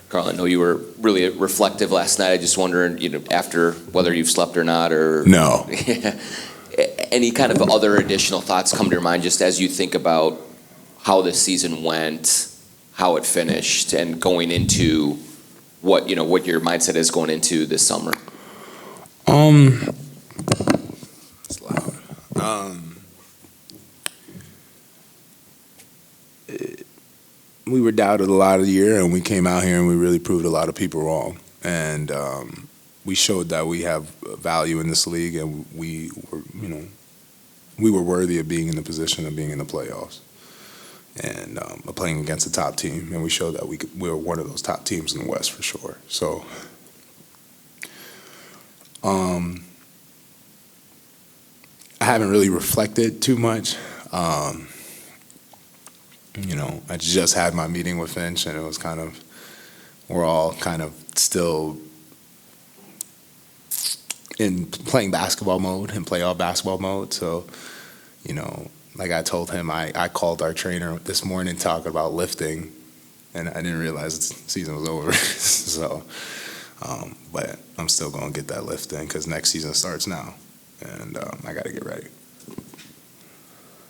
Carl, I know you were really reflective last night. I just wondered, after whether you've slept or not, or No. any kind of other additional thoughts come to your mind just as you think about how this season went, how it finished, and going into what your mindset is going into this summer. It's loud. We were doubted a lot of the year, and we came out here and we really proved a lot of people wrong. And we showed that we have value in this league, and we were worthy of being in the position of being in the playoffs and playing against a top team. And we showed that we were one of those top teams in the West for sure. So, I haven't really reflected too much. I just had my meeting with Finch, and it was we're all kind of still in playing basketball mode and playoff basketball mode. So, like I told him, I called our trainer this morning talking about lifting, and I didn't realize the season was over. So, but I'm still going to get that lift in because next season starts now, and I got to get ready.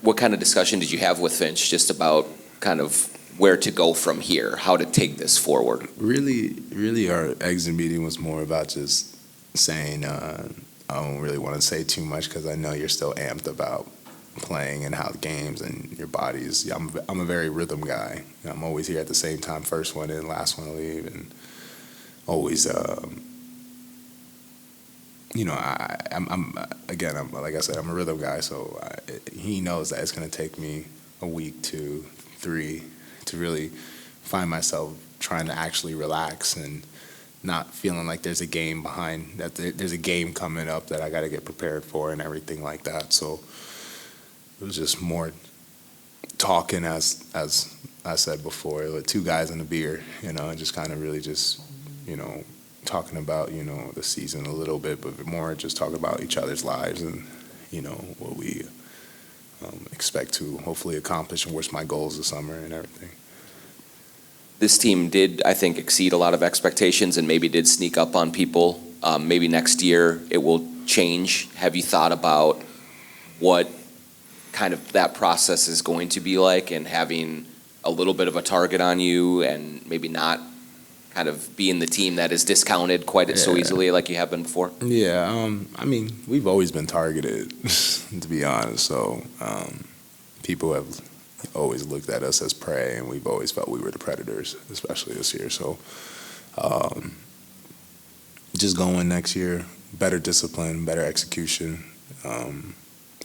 What kind of discussion did you have with Finch just about kind of where to go from here, how to take this forward? Really, our exit meeting was more about just saying, I don't really want to say too much because I know you're still amped about playing and how the games and your bodies. I'm a very rhythm guy. I'm always here at the same time, first one in, last one to leave, and always, I'm like I said, I'm a rhythm guy, so he knows that it's going to take me a week to 3 to really find myself trying to actually relax and not feeling like there's a game there's a game coming up that I got to get prepared for and everything like that. So it was just more talking, as I said before, with two guys and a beer, and just kind of really just, talking about, the season a little bit, but more just talking about each other's lives and, what we expect to hopefully accomplish and what's my goals this summer and everything. This team did, I think, exceed a lot of expectations and maybe did sneak up on people. Maybe next year it will change. Have you thought about what kind of that process is going to be like, and having a little bit of a target on you and maybe not kind of being the team that is discounted quite so easily like you have been before? Yeah, we've always been targeted, to be honest. So people have always looked at us as prey, and we've always felt we were the predators, especially this year. So just going next year, better discipline, better execution.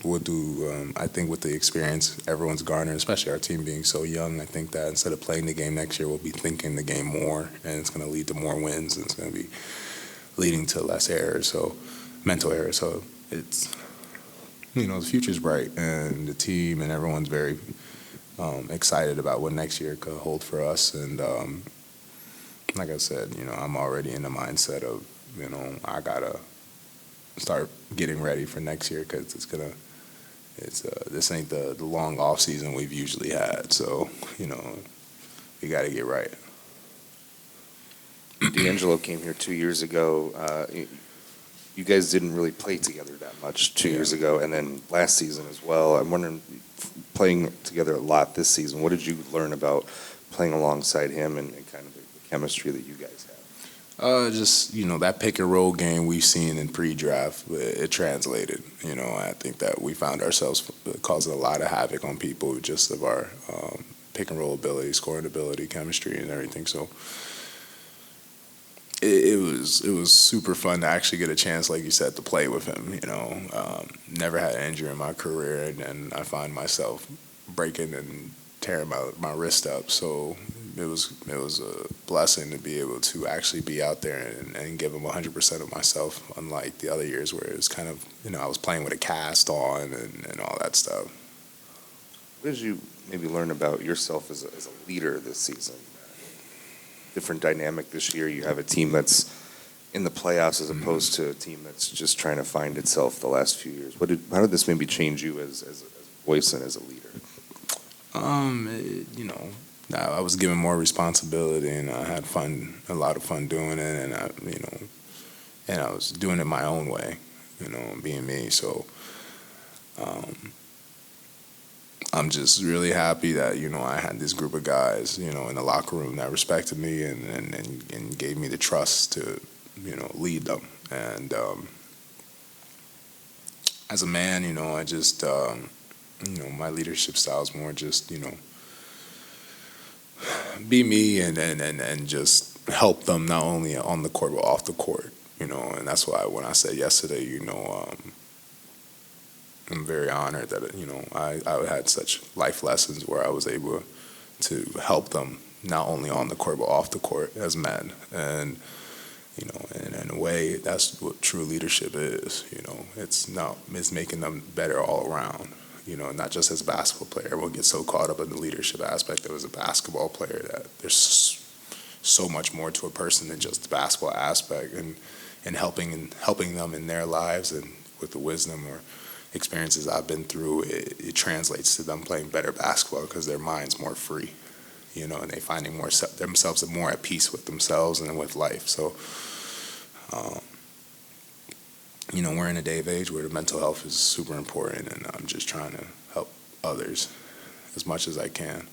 We'll do, I think with the experience everyone's garnered, especially our team being so young, I think that instead of playing the game next year, we'll be thinking the game more, and it's going to lead to more wins, and it's going to be leading to less errors, so mental errors. So it's, the future's bright, and the team and everyone's very excited about what next year could hold for us. And like I said, I'm already in the mindset of, I got to start getting ready for next year because this ain't the long off season we've usually had. So, we got to get right. D'Angelo came here 2 years ago. You guys didn't really play together that much 2 years ago, and then last season as well. I'm wondering, playing together a lot this season, what did you learn about playing alongside him and kind of the chemistry that you guys have? Just, that pick and roll game we've seen in pre-draft, it translated. I think that we found ourselves causing a lot of havoc on people just of our pick and roll ability, scoring ability, chemistry, and everything. So it was super fun to actually get a chance, like you said, to play with him. Never had an injury in my career, and I find myself breaking and tearing my wrist up. So it was a blessing to be able to actually be out there and give him 100% of myself, unlike the other years where it was kind of, I was playing with a cast on and all that stuff. What did you maybe learn about yourself as a leader this season? Different dynamic this year. You have a team that's in the playoffs as opposed to a team that's just trying to find itself the last few years. How did this maybe change you as a voice and as a leader? I was given more responsibility, and I had fun, a lot of fun doing it, and and I was doing it my own way, being me. So I'm just really happy that I had this group of guys, in the locker room that respected me and gave me the trust to lead them. And as a man, I just my leadership style is more just be me and just help them not only on the court but off the court, and that's why when I said yesterday, I'm very honored that I had such life lessons where I was able to help them not only on the court but off the court as men, and in a way that's what true leadership is. It's making them better all around. Not just as a basketball player. Everyone gets so caught up in the leadership aspect of as a basketball player that there's so much more to a person than just the basketball aspect, and helping them in their lives, and with the wisdom or experiences I've been through, it translates to them playing better basketball because their mind's more free, and they finding themselves more at peace with themselves and with life. So, we're in a day of age where the mental health is super important, and I'm just trying to help others as much as I can.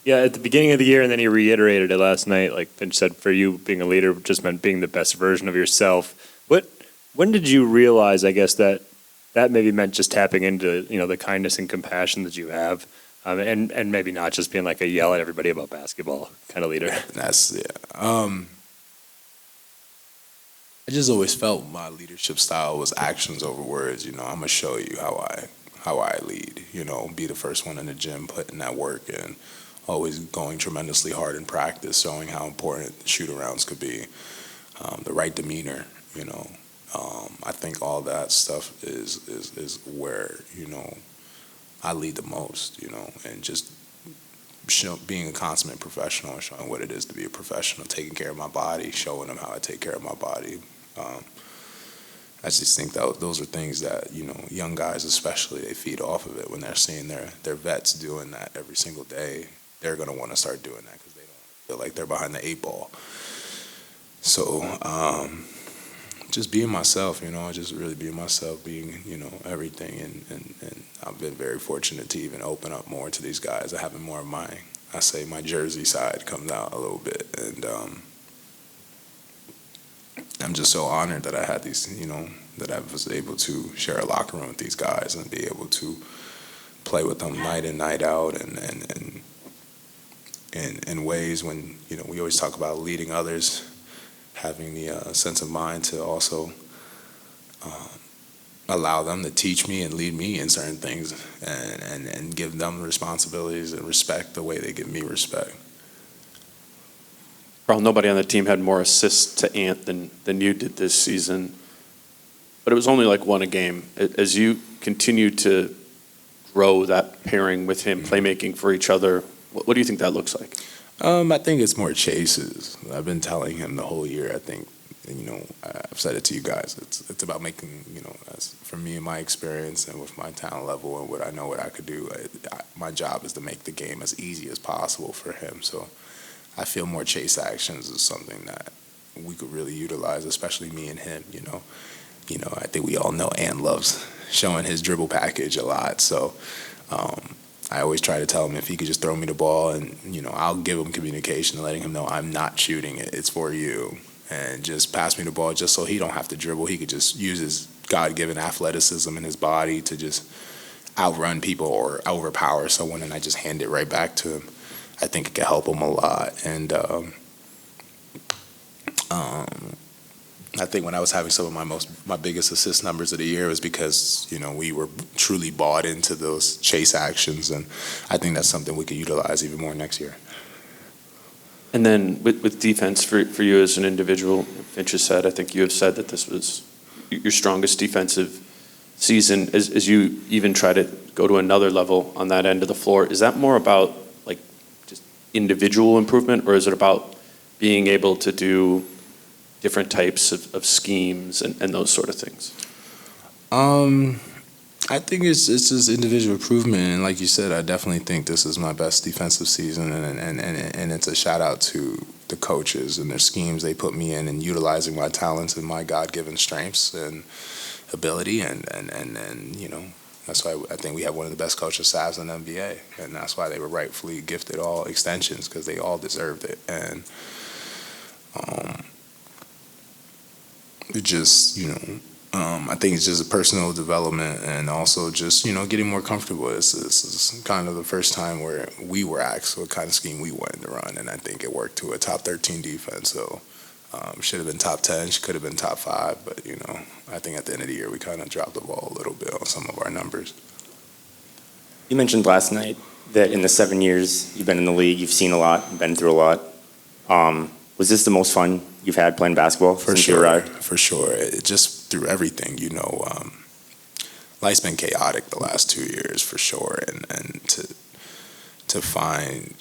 Yeah, at the beginning of the year, and then he reiterated it last night, like Finch said, for you, being a leader just meant being the best version of yourself. When did you realize, I guess, that maybe meant just tapping into, the kindness and compassion that you have, and maybe not just being like a yell at everybody about basketball kind of leader? I just always felt my leadership style was actions over words. I'm gonna show you how I lead. Be the first one in the gym, putting that work in, always going tremendously hard in practice, showing how important shoot-arounds could be, the right demeanor. I think all that stuff is where I lead the most. And just being a consummate professional and showing what it is to be a professional, taking care of my body, showing them how I take care of my body. I just think that those are things that young guys especially, they feed off of it when they're seeing their vets doing that every single day. They're gonna want to start doing that because they don't feel like they're behind the 8 ball. So just being myself, just really being myself, being everything, and I've been very fortunate to even open up more to these guys. Having more of my Jersey side comes out a little bit, and I'm just so honored that I had these, that I was able to share a locker room with these guys and be able to play with them night in, night out, and in ways when, we always talk about leading others, having the sense of mind to also allow them to teach me and lead me in certain things, and give them responsibilities and respect the way they give me respect. Carl, nobody on the team had more assists to Ant than you did this season, but it was only like one a game. As you continue to grow that pairing with him, playmaking for each other, what do you think that looks like? I think it's more chases. I've been telling him the whole year. I think, I've said it to you guys. It's about making, as for me and my experience and with my talent level and what I know what I could do. My job is to make the game as easy as possible for him. So I feel more chase actions is something that we could really utilize, especially me and him. I think we all know Ant loves showing his dribble package a lot. So I always try to tell him if he could just throw me the ball, and I'll give him communication and letting him know I'm not shooting it. It's for you, and just pass me the ball just so he don't have to dribble. He could just use his God-given athleticism in his body to just outrun people or overpower someone, and I just hand it right back to him. I think it could help him a lot. And I think when I was having some of my biggest assist numbers of the year was because, we were truly bought into those chase actions, and I think that's something we could utilize even more next year. And then with defense for you as an individual, Finch has said, I think you have said that this was your strongest defensive season. As you even try to go to another level on that end of the floor, is that more about like just individual improvement, or is it about being able to do different types of schemes and those sort of things? I think it's just individual improvement, and like you said, I definitely think this is my best defensive season, and it's a shout out to the coaches and their schemes they put me in, and utilizing my talents and my God-given strengths and ability, and that's why I think we have one of the best coaching staffs in the NBA, and that's why they were rightfully gifted all extensions, because they all deserved it, and it just I think it's just a personal development, and also just getting more comfortable. This is kind of the first time where we were asked what kind of scheme we wanted to run, and I think it worked to a top 13 defense. So should have been top 10, could have been top 5, but I think at the end of the year we kind of dropped the ball a little bit on some of our numbers. You mentioned last night that in the 7 years you've been in the league, you've seen a lot, been through a lot. Was this the most fun you've had playing basketball since you arrived? For sure. It just through everything, life's been chaotic the last 2 years for sure, and to find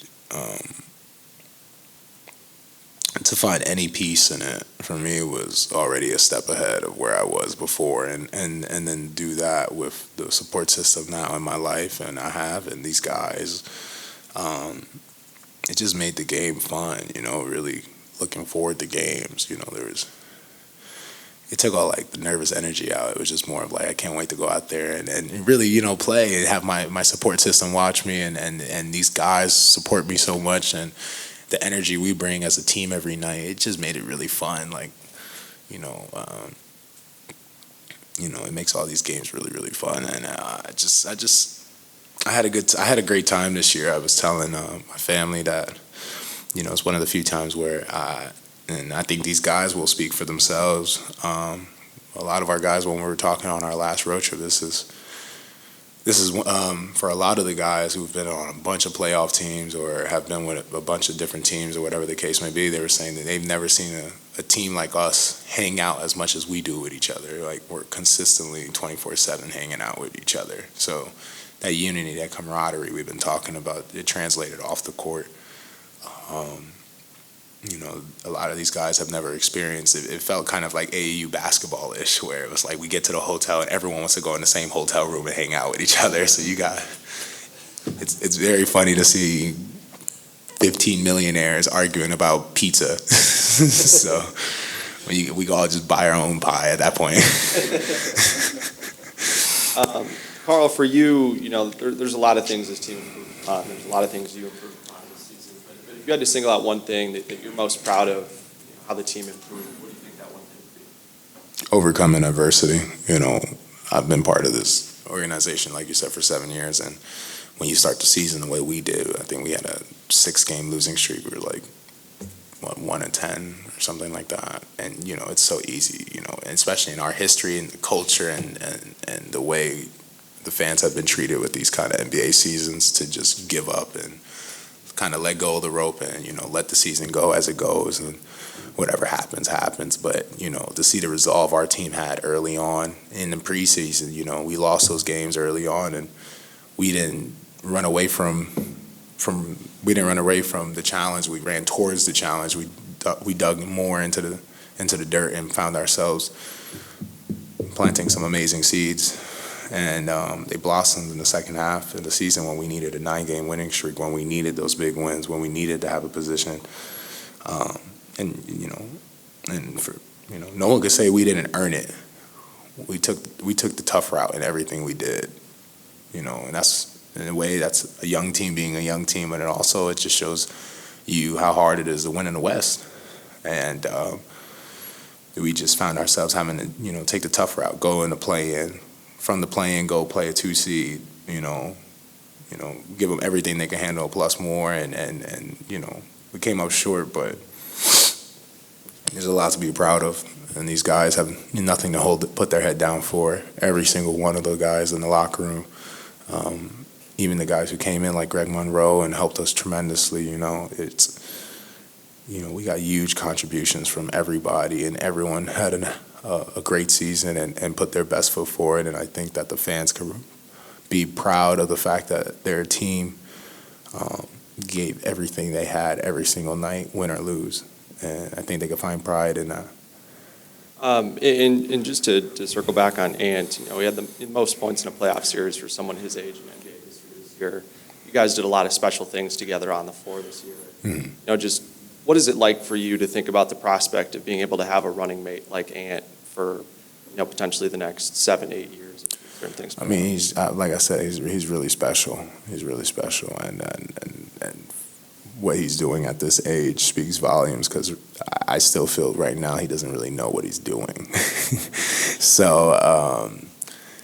any peace in it for me was already a step ahead of where I was before, and then do that with the support system now in my life, and these guys, it just made the game fun, really looking forward to games. It took all like the nervous energy out. It was just more of like, I can't wait to go out there and really, play and have my support system watch me, and these guys support me so much, and the energy we bring as a team every night, it just made it really fun. Like, it makes all these games really, really fun. And I had a great time this year. I was telling my family that, it's one of the few times where and I think these guys will speak for themselves. A lot of our guys, when we were talking on our last road trip, this is for a lot of the guys who've been on a bunch of playoff teams or have been with a bunch of different teams or whatever the case may be, they were saying that they've never seen a team like us hang out as much as we do with each other. Like, we're consistently 24/7 hanging out with each other. So that unity, that camaraderie we've been talking about, it translated off the court. A lot of these guys have never experienced it. It felt kind of like AAU basketball-ish, where it was like we get to the hotel and everyone wants to go in the same hotel room and hang out with each other. So it's very funny to see 15 millionaires arguing about pizza. So we all just buy our own pie at that point. Karl, for you, there's a lot of things this team improved on. There's a lot of things you improved on this season. But if you had to single out one thing that you're most proud of, how the team improved, what do you think that one thing would be? Overcoming adversity. I've been part of this organization, like you said, for 7 years, and when you start the season the way we did, I think we had a 6-game losing streak. We were like, 1-10 or something like that. And, it's so easy, and especially in our history and the culture and the way the fans have been treated with these kind of NBA seasons, to just give up and kind of let go of the rope and, let the season go as it goes, and whatever happens, happens. But, to see the resolve our team had early on in the preseason, we lost those games early on, and we didn't run away from the challenge. We ran towards the challenge. We dug more into the dirt and found ourselves planting some amazing seeds. And they blossomed in the second half of the season, when we needed a 9-game winning streak, when we needed those big wins, when we needed to have a position. No one could say we didn't earn it. We took the tough route in everything we did. And that's, in a way, that's a young team being a young team, but it just shows you how hard it is to win in the West. And we just found ourselves having to, take the tough route, go in the play-in, from the play-in, go play a 2 seed, give them everything they can handle plus more, and we came up short, but there's a lot to be proud of, and these guys have nothing to put their head down for. Every single one of the guys in the locker room, even the guys who came in like Greg Monroe and helped us tremendously, we got huge contributions from everybody, and everyone had a great season and put their best foot forward. And I think that the fans can be proud of the fact that their team gave everything they had every single night, win or lose. And I think they can find pride in And just to circle back on Ant, you know, he had the most points in a playoff series for someone his age in NBA history this year. You guys did a lot of special things together on the floor this year. You know, just what is it like for you to think about the prospect of being able to have a running mate like Ant for, you know, potentially the next 7-8 years? Certain things. I mean, he's like I said, he's really special. He's really special, and what he's doing at this age speaks volumes. Because I still feel right now he doesn't really know what he's doing. So,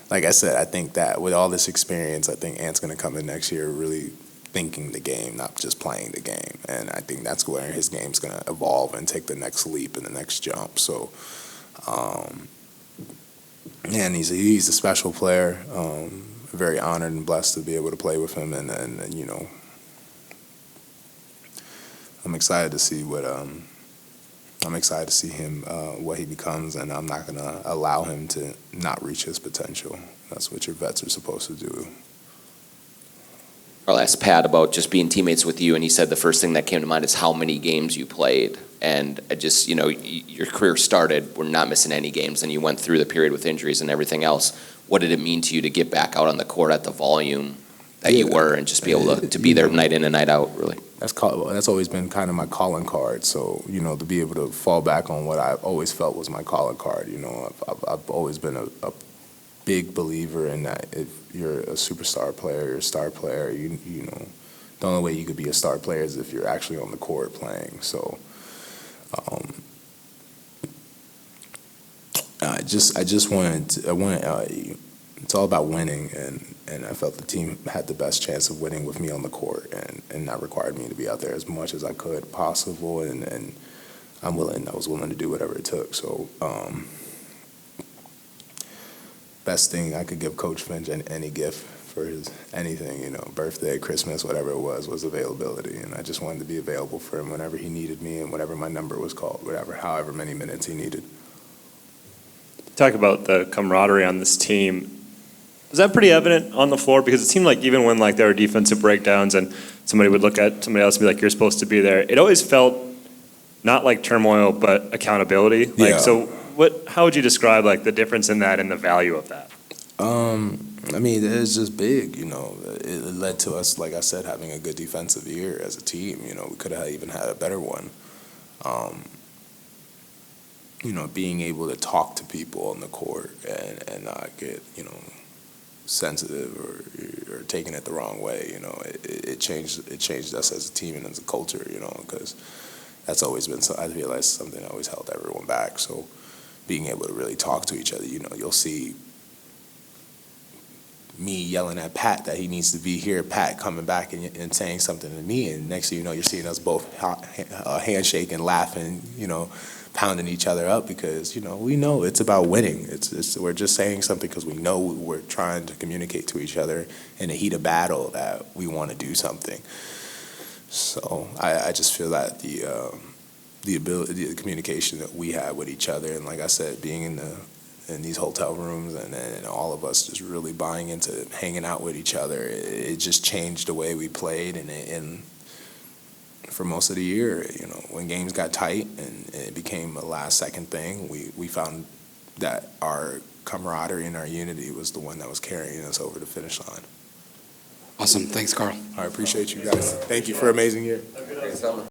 like I said, I think that with all this experience, I think Ant's going to come in next year really thinking the game, not just playing the game. And I think that's where his game's going to evolve and take the next leap and the next jump. So. And he's a special player. Very honored and blessed to be able to play with him, and you know, I'm excited to see him what he becomes, and I'm not gonna allow him to not reach his potential. That's what your vets are supposed to do. I'll ask Pat about just being teammates with you, and he said the first thing that came to mind is how many games you played. And I just, you know, your career started, we're not missing any games, and you went through the period with injuries and everything else. What did it mean to you to get back out on the court at the volume that you were and just be able to be there night in and night out, really? That's always been kind of my calling card. So, you know, to be able to fall back on what I always felt was my calling card. You know, I've always been a big believer in that if you're a superstar player, you're a star player, you know, the only way you could be a star player is if you're actually on the court playing. So I wanted it's all about winning, and I felt the team had the best chance of winning with me on the court, and that required me to be out there as much as I could possible, and I was willing to do whatever it took. So best thing I could give Coach Finch any gift for his anything, you know, birthday, Christmas, whatever it was availability. And I just wanted to be available for him whenever he needed me and whatever my number was called, however many minutes he needed. Talk about the camaraderie on this team. Was that pretty evident on the floor? Because it seemed like even when like there were defensive breakdowns and somebody would look at somebody else and be like, you're supposed to be there, it always felt not like turmoil, but accountability. Like, Yeah. So how would you describe like the difference in that and the value of that? I mean, it's just big, you know. It led to us, like I said, having a good defensive year as a team. You know, we could have even had a better one. You know, being able to talk to people on the court and not get, you know, sensitive or taking it the wrong way. You know, it changed us as a team and as a culture. You know, because that's always been I realized something that always held everyone back. So being able to really talk to each other, you know, you'll see me yelling at Pat that he needs to be here, Pat coming back and saying something to me, and next thing you know, you're seeing us both handshaking, laughing, you know, pounding each other up because, you know, we know it's about winning. We're just saying something because we know we're trying to communicate to each other in the heat of battle that we want to do something. So I just feel that the ability, the communication that we had with each other, and like I said, being in these hotel rooms and all of us just really buying into hanging out with each other, it just changed the way we played, and for most of the year, you know, when games got tight and it became a last-second thing, we found that our camaraderie and our unity was the one that was carrying us over the finish line. Awesome. Thanks, Karl. I appreciate you guys. Thank you for an amazing year. Great summer.